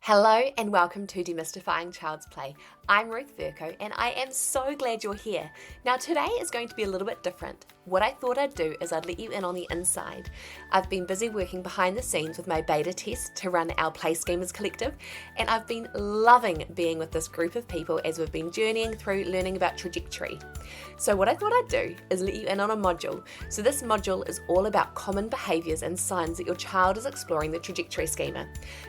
Hello and welcome to Demystifying Child's Play. I'm Ruth Verco and I am so glad you're here. Now today is going to be a little bit different. What I thought I'd do is I'd let you in on the inside. I've been busy working behind the scenes with my beta test to run our Play Schemas Collective, and I've been loving being with this group of people as we've been journeying through learning about trajectory. So what I thought I'd do is let you in on a module. So this module is all about common behaviours and signs that your child is exploring the trajectory schema.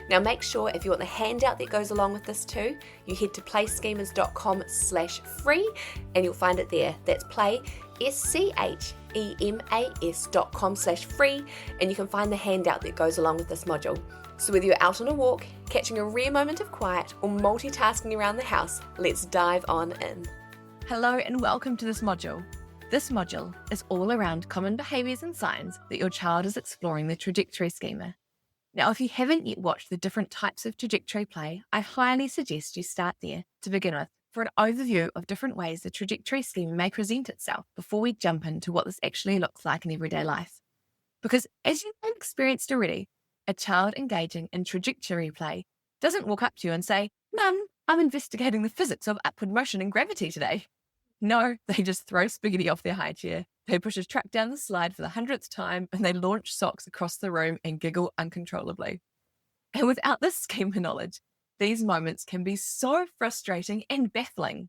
Now make sure if you want the handout that goes along with this too, you head to playschemas.com/free and you'll find it there. That's play, schemas.com/free, and you can find the handout that goes along with this module. So whether you're out on a walk, catching a rare moment of quiet, or multitasking around the house, let's dive on in. Hello and welcome to this module. This module is all around common behaviours and signs that your child is exploring the trajectory schema. Now, if you haven't yet watched the different types of trajectory play, I highly suggest you start there to begin with for an overview of different ways the trajectory schema may present itself before we jump into what this actually looks like in everyday life. Because as you've experienced already, a child engaging in trajectory play doesn't walk up to you and say, "Mum, I'm investigating the physics of upward motion and gravity today." No, they just throw spaghetti off their high chair. They push a truck down the slide for the 100th time and they launch socks across the room and giggle uncontrollably. And without this schema knowledge, these moments can be so frustrating and baffling.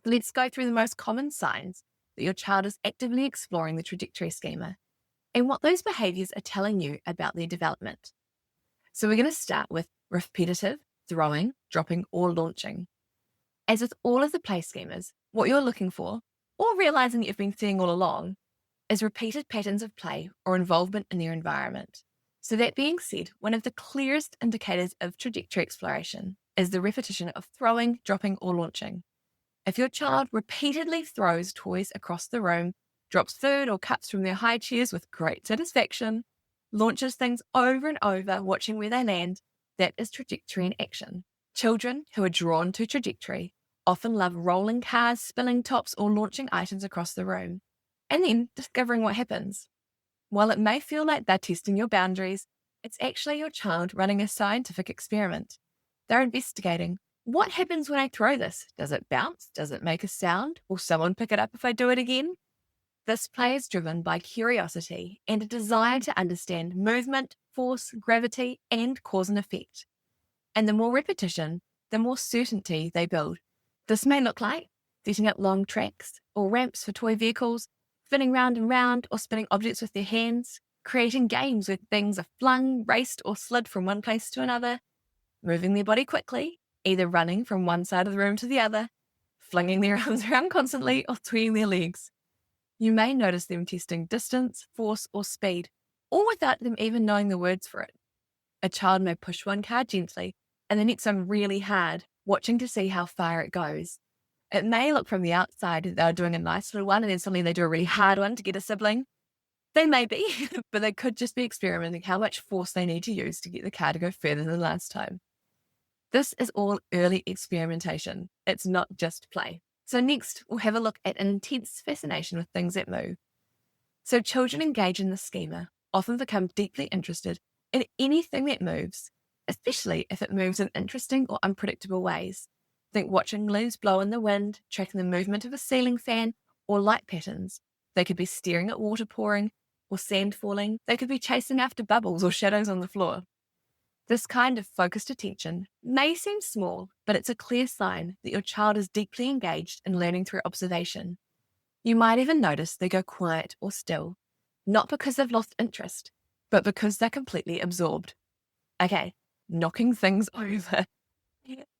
Let's go through the most common signs that your child is actively exploring the trajectory schema and what those behaviours are telling you about their development. So we're going to start with repetitive, throwing, dropping, or launching. As with all of the play schemas, what you're looking for, or realising that you've been seeing all along, is repeated patterns of play or involvement in their environment. So that being said, one of the clearest indicators of trajectory exploration is the repetition of throwing, dropping, or launching. If your child repeatedly throws toys across the room, drops food or cups from their high chairs with great satisfaction, launches things over and over, watching where they land, that is trajectory in action. Children who are drawn to trajectory often love rolling cars, spilling tops, or launching items across the room, and then discovering what happens. While it may feel like they're testing your boundaries, it's actually your child running a scientific experiment. They're investigating, what happens when I throw this? Does it bounce? Does it make a sound? Will someone pick it up if I do it again? This play is driven by curiosity and a desire to understand movement, force, gravity, and cause and effect. And the more repetition, the more certainty they build. This may look like setting up long tracks or ramps for toy vehicles, spinning round and round, or spinning objects with their hands, creating games where things are flung, raced, or slid from one place to another, moving their body quickly, either running from one side of the room to the other, flinging their arms around constantly, or swinging their legs. You may notice them testing distance, force, or speed, all without them even knowing the words for it. A child may push one car gently and the next one really hard, watching to see how far it goes. It may look from the outside that they're doing a nice little one and then suddenly they do a really hard one to get a sibling. They may be, but they could just be experimenting how much force they need to use to get the car to go further than last time. This is all early experimentation. It's not just play. So next, we'll have a look at an intense fascination with things that move. So children engage in the schema often become deeply interested in anything that moves, especially if it moves in interesting or unpredictable ways. Think watching leaves blow in the wind, tracking the movement of a ceiling fan, or light patterns. They could be staring at water pouring or sand falling. They could be chasing after bubbles or shadows on the floor. This kind of focused attention may seem small, but it's a clear sign that your child is deeply engaged in learning through observation. You might even notice they go quiet or still, not because they've lost interest, but because they're completely absorbed. Okay, knocking things over.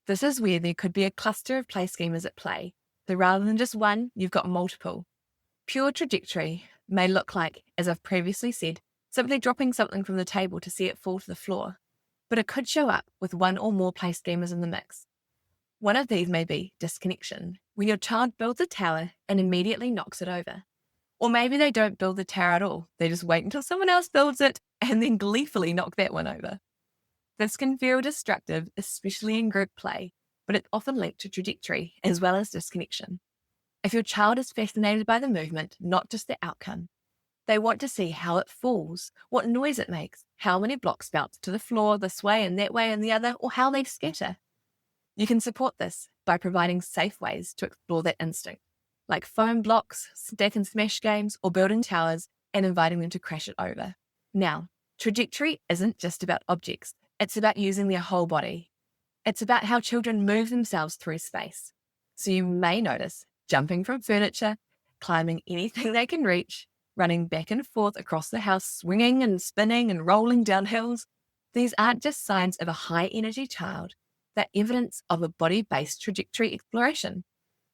This is where there could be a cluster of play schemas at play. So rather than just one, you've got multiple. Pure trajectory may look like, as I've previously said, simply dropping something from the table to see it fall to the floor. But it could show up with one or more play schemas in the mix. One of these may be disconnection, when your child builds a tower and immediately knocks it over. Or maybe they don't build the tower at all. They just wait until someone else builds it and then gleefully knock that one over. This can feel destructive, especially in group play, but it's often linked to trajectory as well as disconnection. If your child is fascinated by the movement, not just the outcome, They want to see how it falls, what noise it makes, how many blocks bounce to the floor this way and the other, or how they scatter. You can support this by providing safe ways to explore that instinct, like foam blocks, stack and smash games, or building towers and inviting them to crash it over. Now, trajectory isn't just about objects. It's about using their whole body. It's about how children move themselves through space. So you may notice jumping from furniture, climbing anything they can reach, running back and forth across the house, swinging and spinning and rolling down hills. These aren't just signs of a high-energy child. They're evidence of a body-based trajectory exploration.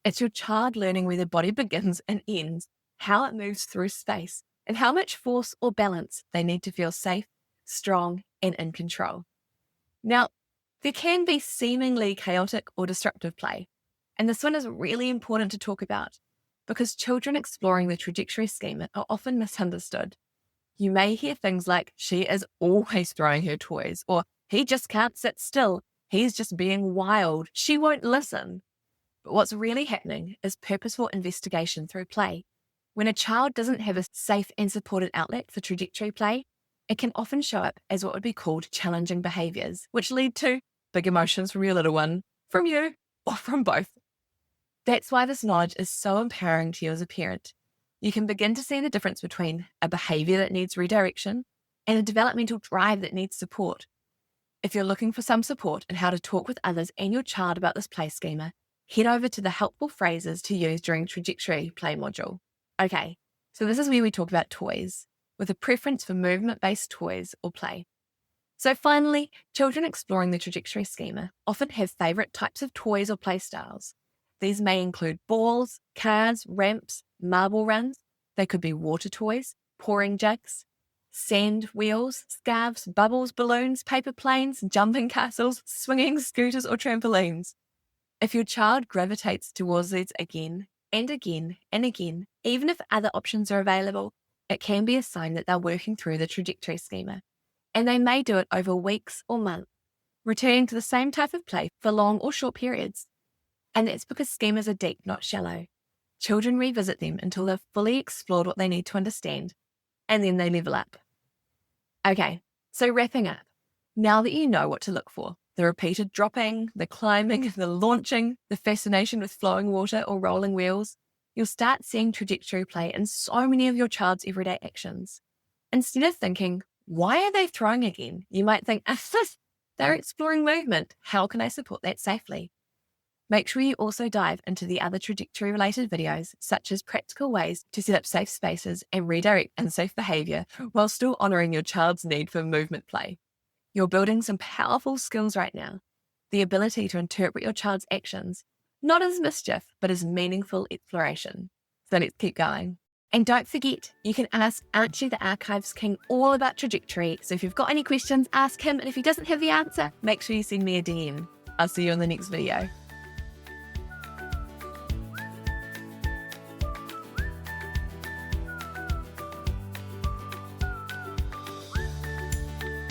It's your child learning where their body begins and ends, how it moves through space, and how much force or balance they need to feel safe, strong, and in control. Now, there can be seemingly chaotic or disruptive play, and this one is really important to talk about because children exploring the trajectory schema are often misunderstood. You may hear things like, she is always throwing her toys, or he just can't sit still, he's just being wild, she won't listen. But what's really happening is purposeful investigation through play. When a child doesn't have a safe and supported outlet for trajectory play, it can often show up as what would be called challenging behaviours, which lead to big emotions from your little one, from you, or from both. That's why this knowledge is so empowering to you as a parent. You can begin to see the difference between a behaviour that needs redirection and a developmental drive that needs support. If you're looking for some support in how to talk with others and your child about this play schema, head over to the helpful phrases to use during trajectory play module. Okay, so this is where we talk about toys, with a preference for movement-based toys or play. So finally, children exploring the trajectory schema often have favourite types of toys or play styles. These may include balls, cars, ramps, marble runs. They could be water toys, pouring jugs, sand wheels, scarves, bubbles, balloons, paper planes, jumping castles, swinging scooters, or trampolines. If your child gravitates towards these again and again and again, even if other options are available, it can be a sign that they're working through the trajectory schema. And they may do it over weeks or months, returning to the same type of play for long or short periods. And that's because schemas are deep, not shallow. Children revisit them until they've fully explored what they need to understand, and then they level up. Okay, so wrapping up. Now that you know what to look for, the repeated dropping, the climbing, the launching, the fascination with flowing water or rolling wheels, you'll start seeing trajectory play in so many of your child's everyday actions. Instead of thinking, why are they throwing again? You might think, they're exploring movement. How can I support that safely? Make sure you also dive into the other trajectory-related videos, such as practical ways to set up safe spaces and redirect unsafe behaviour while still honouring your child's need for movement play. You're building some powerful skills right now. The ability to interpret your child's actions, not as mischief, but as meaningful exploration. So let's keep going. And don't forget, you can ask Archie the Archives King all about trajectory. So if you've got any questions, ask him. And if he doesn't have the answer, make sure you send me a DM. I'll see you in the next video.